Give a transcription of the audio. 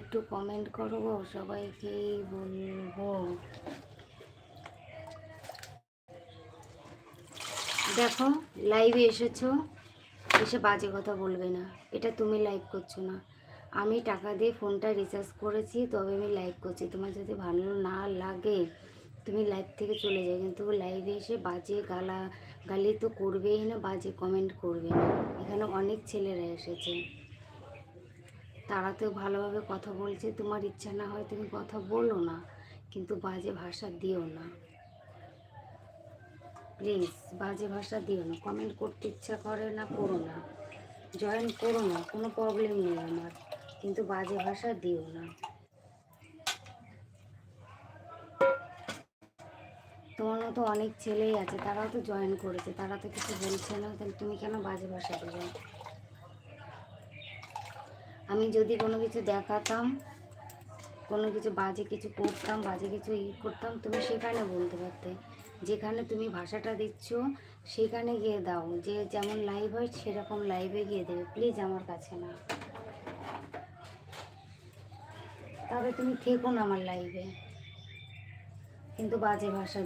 একটু কমেন্ট করো, সবাইকেই বলবো। দেখো, লাইভে এসেছো, এসে বাজে কথা বলবে না। এটা তুমি লাইভ করছো না, আমি টাকা দিয়ে ফোনটা রিচার্জ করেছি, তবে আমি লাইভ করছি। তোমার যদি ভালো না লাগে তুমি লাইভ থেকে চলে যাও, কিন্তু লাইভে এসে বাজে গালি তো করবেই না, বাজে কমেন্ট করবে না। এখানে অনেক ছেলেরা এসেছে, তারা তো ভালোভাবে কথা বলছে। তোমার ইচ্ছা না হয় তুমি কথা বলো না, কিন্তু বাজে ভাষা দিও না প্লিজ। বাজে ভাষা দিও না। কমেন্ট করতে ইচ্ছা করে না, করো না, জয়েন করো না, কোনো প্রবলেম নেই আমার, কিন্তু বাজে ভাষা দিও না। তোমার মতো অনেক ছেলেই আছে, তারাও তো জয়েন করেছে, তারা তো কিছু বলছে না, তাহলে তুমি কেন বাজে ভাষা দেবে? আমি যদি কোনো কিছু দেখাতাম, কোনো কিছু বাজে কিছু করতাম, বাজে কিছু করতাম, তুমি সেখানে বলতে পারতে। যেখানে তুমি ভাষাটা দিচ্ছ সেখানে গিয়ে দাও, যে যেমন লাইভ হয় সেরকম লাইভে গিয়ে দেবে, প্লিজ আমার কাছে না। তবে তুমি থেকো না আমার লাইভে, কিন্তু বাজে ভাষা